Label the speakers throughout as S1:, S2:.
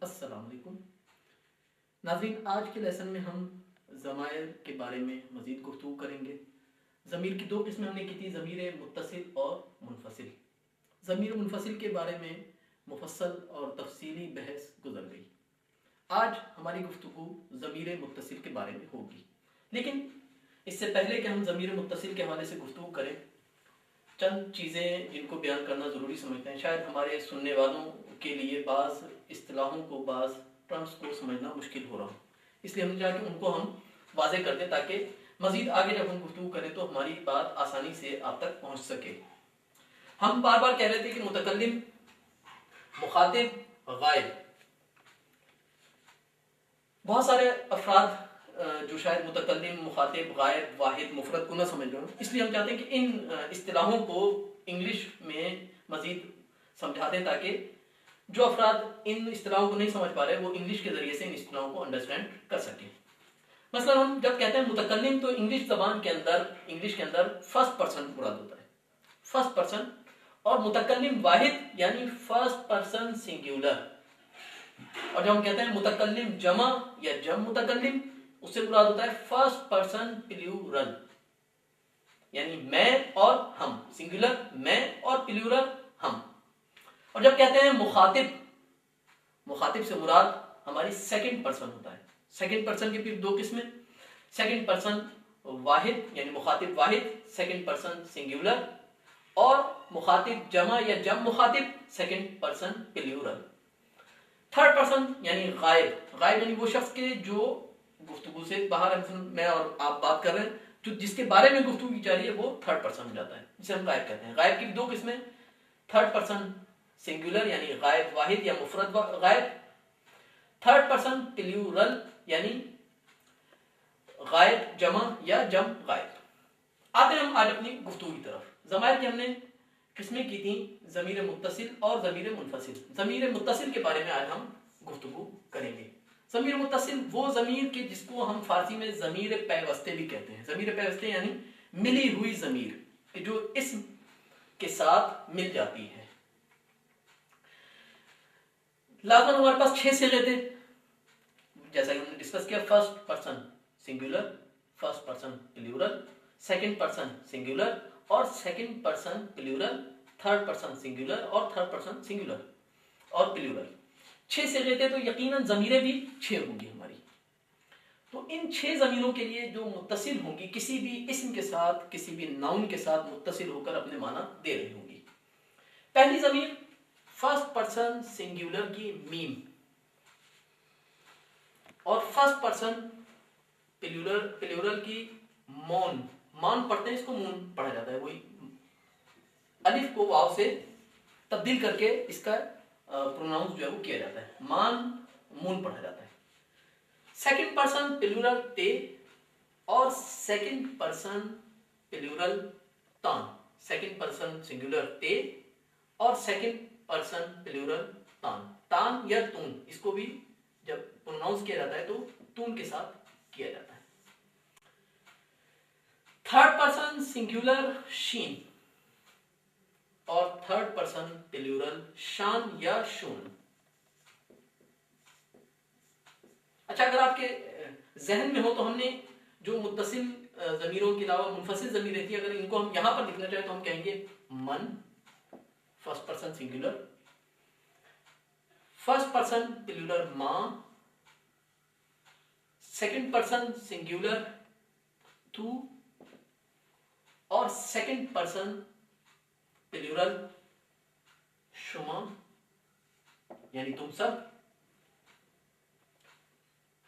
S1: السلام علیکم ناظرین، آج کے لیسن میں ہم ضمائر کے بارے میں مزید گفتگو کریں گے۔ ضمیر کی دو قسمیں ہم نے کی تھی، ضمیر متصل اور منفصل۔ ضمیر منفصل کے بارے میں مفصل اور تفصیلی بحث گزر گئی۔ آج ہماری گفتگو ضمیر متصل کے بارے میں ہوگی، لیکن اس سے پہلے کہ ہم ضمیر متصل کے حوالے سے گفتگو کریں، چند چیزیں جن کو بیان کرنا ضروری سمجھتے ہیں۔ شاید ہمارے سننے والوں کے لیے بعض اصطلاحوں کو، بعض ٹرمز کو سمجھنا مشکل ہو رہا ہو، اس لیے ہم نے چاہا کہ ان کو ہم واضح کر دیں تاکہ مزید آگے جب ہم گفتگو کریں تو ہماری بات آسانی سے آپ تک پہنچ سکے۔ ہم بار بار کہہ رہے تھے کہ متکلم، مخاطب، غائب، بہت سارے افراد جو شاید متکلم، مخاطب، غائب، واحد، مفرد کو نہ سمجھ رہے ہوں، اس لیے ہم چاہتے ہیں کہ ان اصطلاحوں کو انگلش میں مزید سمجھا دیں تاکہ جو افراد ان اصطلاحوں کو نہیں سمجھ پا رہے وہ انگلش کے ذریعے سے ان اصطلاحوں کو انڈرسٹینڈ کر سکیں۔ مثلا ہم جب کہتے ہیں متکلم تو انگلش زبان کے اندر فرسٹ پرسن مراد ہوتا ہے، فرسٹ پرسن، اور متکلم واحد یعنی فرسٹ پرسن سنگیولر۔ اور جب ہم کہتے ہیں متکلم جمع یا جمع متکلم، اس سے مراد ہوتا ہے فرسٹ پرسن پلیورل، یعنی میں اور ہم، سنگولر میں اور پلیورل ہم۔ اور جب کہتے ہیں مخاطب، مخاطب سے مراد ہماری سیکنڈ پرسن ہوتا ہے۔ سیکنڈ پرسن کی پھر دو قسمیں، سیکنڈ پرسن واحد یعنی مخاطب واحد، سیکنڈ پرسن سنگولر، اور مخاطب جمع یا جمع مخاطب، second person plural. Third person یعنی غائب، غائب یعنی وہ شخص کے جو گفتگو سے باہر میں اور آپ بات کر رہے ہیں، جو جس کے بارے میں گفتگو کی جا رہی ہے وہ تھرڈ پرسن ہو جاتا ہے، جسے ہم غائب کہتے ہیں۔ غائب کی دو قسمیں، تھرڈ پرسن سنگولر یعنی غائب واحد یا مفرد غائب، تھرڈ پرسن پلیورل یعنی غائب جمع یا جمع غائب۔ آتے ہیں ہم آج اپنی گفتگو کی طرف۔ ضمائر کی ہم نے قسمیں کی تھیں ضمیر متصل اور ضمیر منفصل۔ ضمیر متصل کے بارے میں آج ہم گفتگو کریں گے۔ ضمیر متصل وہ ضمیر کے جس کو ہم فارسی میں ضمیر پیوستے بھی کہتے ہیں۔ ضمیر پیوستے یعنی ملی ہوئی ضمیر، کہ جو اسم کے ساتھ مل جاتی ہے۔ لازماً ہمارے پاس 6 صیغے تھے، جیسا کہ ہم نے ڈسکس کیا، first person singular, first person plural, second person singular اور second person plural, third person singular اور تھرڈ پرسن سنگولر اور پلیورل۔ 6 صیغے تھے، تو یقیناً ضمیریں بھی 6 ہوں گی ہماری۔ تو ان 6 ضمیروں کے لیے جو متصل ہوں گی، کسی بھی اسم کے ساتھ، کسی بھی ناؤن کے ساتھ متصل ہو کر اپنے معنی دے رہی ہوں گی۔ پہلی ضمیر فرسٹ پرسن سنگولر کی میم، اور فرسٹ پرسن پلیورل کی مون۔ مان پڑھتے ہیں، اس کو مون پڑھا جاتا ہے، وہی الف کو واو سے تبدیل کر کے اس کا پروناؤنس جو ہے وہ کیا جاتا ہے، مان مون پڑھا جاتا ہے۔ سیکنڈ پرسن پلیورل تے اور سیکنڈ پرسن پلیورل تان۔ سیکنڈ پرسن سنگولر تے اور سیکنڈ پرسن پلیورل تان، تان یا تون، اس کو بھی جب پروناؤنس کیا جاتا ہے تو تون کے ساتھ کیا جاتا ہے۔ تھرڈ پرسن سنگولر شین اور تھرڈ پرسن پلیورل شان یا شون۔ اچھا، اگر آپ کے ذہن میں ہو تو ہم نے جو متصل ضمیروں کے علاوہ منفصل ضمیریں تھیں، اگر ان کو ہم یہاں پر لکھنا چاہیں تو ہم کہیں گے من، first person singular, first person plural ماں، سیکنڈ پرسن سنگولر تو، اور سیکنڈ پرسن پلیورل شما یعنی تم سب،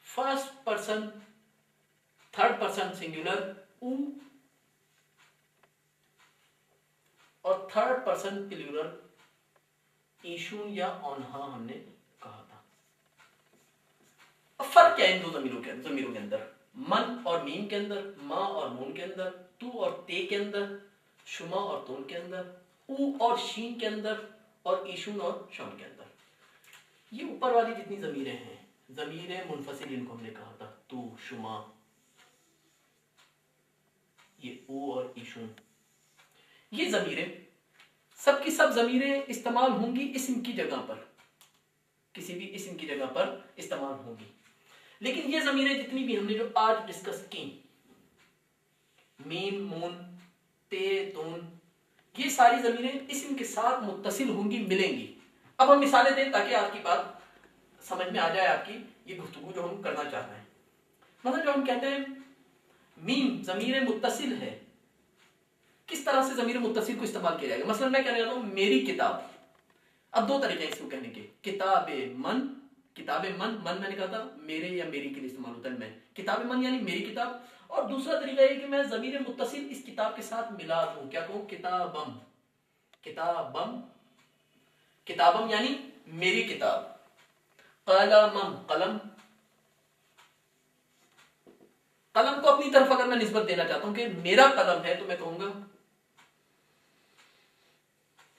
S1: first person third person singular او، اور تھرڈ پرسن پلیورل ایشون یا اونہا ہم نے کہا تھا۔ اب فرق کیا ہے ان دو ضمیروں کے اندر؟ من اور میم کے اندر، ماں اور نون کے اندر، تو اور تے کے اندر، شما اور تون کے اندر، او اور شین کے اندر، اور ایشون اور شان کے اندر۔ یہ اوپر والی جتنی ضمیریں ہیں، ضمیر منفصل ان کو ہم نے کہا تھا، تو، شما، یہ او اور ایشون، یہ ضمیریں سب کی سب ضمیریں استعمال ہوں گی اسم کی جگہ پر۔ کسی بھی اسم کی جگہ پر استعمال ہوں گی. لیکن یہ ضمیریں جتنی بھی ہم نے جو آج ڈسکس کی، میم، مون، تے، تون، یہ ساری ضمیریں اسم کے ساتھ متصل ہوں گی، ملیں گی. اب ہم مثالیں دیں تاکہ آپ کی بات سمجھ میں آ جائے، آپ کی یہ گفتگو جو ہم کرنا چاہ رہے ہیں. مثلا جو ہم کہتے ہیں میم ضمیر متصل ہے، کس طرح سے ضمیر متصل کو استعمال کیا جائے گا؟ مثلا میں کہنا چاہتا ہوں میری کتاب. اب دو طریقے ہیں اس کو کہنے کے، کتاب من. کتاب من، من میں نے کہا تھا میرے یا میری کے لیے استعمال ہوتا ہے میں. کتاب من یعنی میری کتاب. اور دوسرا طریقہ یہ کہ میں ضمیر متصل اس کتاب کے ساتھ ملا دوں. کیا کہوں؟ کتابم. کتابم، کتابم یعنی میری کتاب. قلمم، قلم. قلم کو اپنی طرف اگر میں نسبت دینا چاہتا ہوں کہ میرا قلم ہے تو میں کہوں گا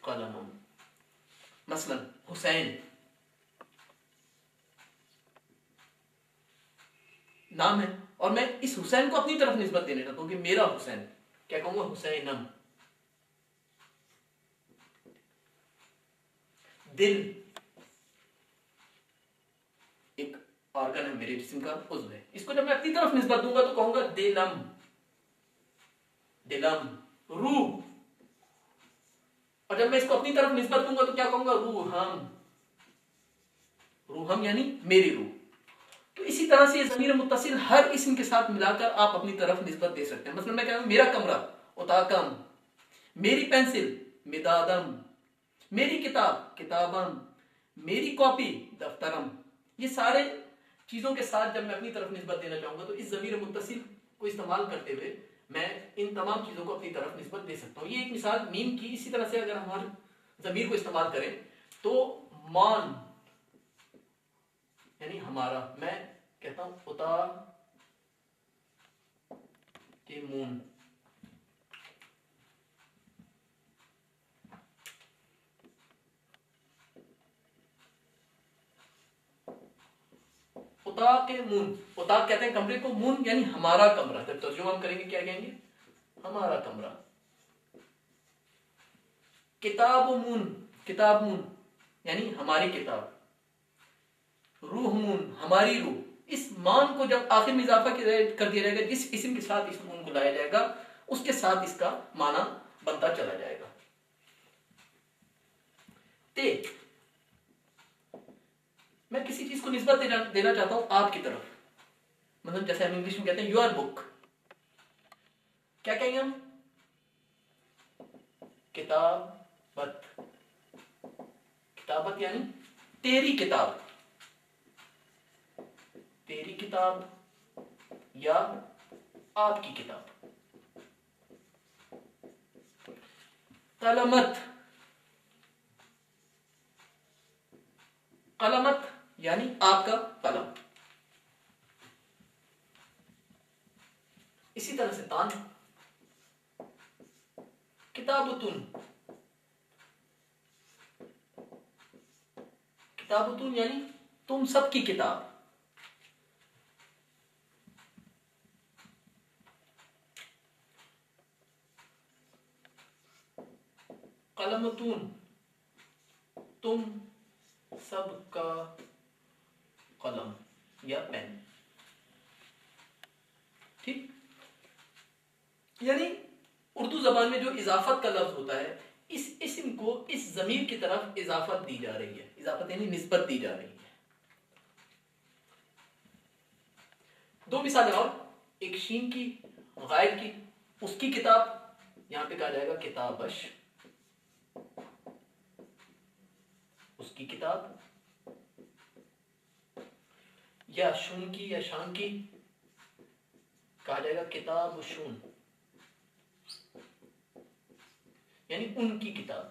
S1: قلمم. مثلا حسین نام ہے اور میں اس حسین کو اپنی طرف نسبت دینا چاہتا ہوں کہ میرا حسین. کیا کہوں گا؟ حسینم. دل ایک آرگن ہے میرے جسم کا، عضو ہے. اس کو جب میں اپنی طرف نسبت دوں گا تو کہوں گا دلم. دلم. روح، اور جب میں اس کو اپنی طرف نسبت دوں گا تو کیا کہوں گا؟ روحم. روحم یعنی میری روح. تو اسی طرح سے یہ ضمیر متصل ہر اسم کے ساتھ ملا کر آپ اپنی طرف نسبت دے سکتے ہیں. مثلا میں کہتا ہوں میرا کمرہ اتاکم، میری پینسل مدادم، میری کتاب کتابم، میری کاپی دفترم. یہ سارے چیزوں کے ساتھ جب میں اپنی طرف نسبت دینا چاہوں گا تو اس ضمیر متصل کو استعمال کرتے ہوئے میں ان تمام چیزوں کو اپنی طرف نسبت دے سکتا ہوں. یہ ایک مثال میم کی. اسی طرح سے اگر ہمارے ضمیر کو استعمال کریں تو مان یعنی ہمارا. میں کہتا ہوں اتا کے مون. اتا کے مون. اتا کہتے ہیں کمرے کو، مون یعنی ہمارا کمرہ. جب ترجمہ ہم کریں گے کیا کہیں گے؟ ہمارا کمرہ. کتاب مون، کتاب مون یعنی ہماری کتاب. روح مون ہماری روح. اس مان کو جب آخر میں اضافہ کر دیا جائے گا، جس اسم کے ساتھ اس مون کو لایا جائے گا اس کے ساتھ اس کا معنی بنتا چلا جائے گا. تے، میں کسی چیز کو نسبت دینا چاہتا ہوں آپ کی طرف. مطلب جیسے ہم انگلش میں کہتے ہیں یور بک. کیا کہیں گے ہم؟ کتابت. کتابت یعنی تیری کتاب. تیری کتاب یا آپ کی کتاب. قلمت. قلمت یعنی آپ کا قلم. اسی طرح سے تان. کتابتن. کتابتن یعنی تم سب کی کتاب. قلمتون تم سب کا قلم یا پین. ٹھیک، یعنی اردو زبان میں جو اضافت کا لفظ ہوتا ہے اس اسم کو اس ضمیر کی طرف اضافت دی جا رہی ہے. اضافت یعنی نسبت دی جا رہی ہے. دو مثالیں اور، ایک شین کی، غائب کی. اس کی کتاب یہاں پہ کہا جائے گا کتابش. اس کی کتاب. یا شون کی یا شان کی کہا جائے گا کتاب شون یعنی ان کی کتاب.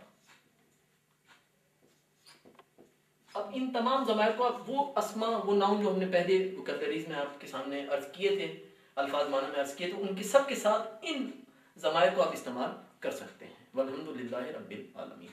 S1: اب ان تمام ضمائر کو آپ وہ اسما، وہ ناؤن جو ہم نے پہلے وکیبلریز میں آپ کے سامنے عرض کیے تھے، الفاظ معنی میں عرض کیے تھے، ان کے سب کے ساتھ ان ضمائر کو آپ استعمال کر سکتے ہیں. والحمد للہ رب العالمین.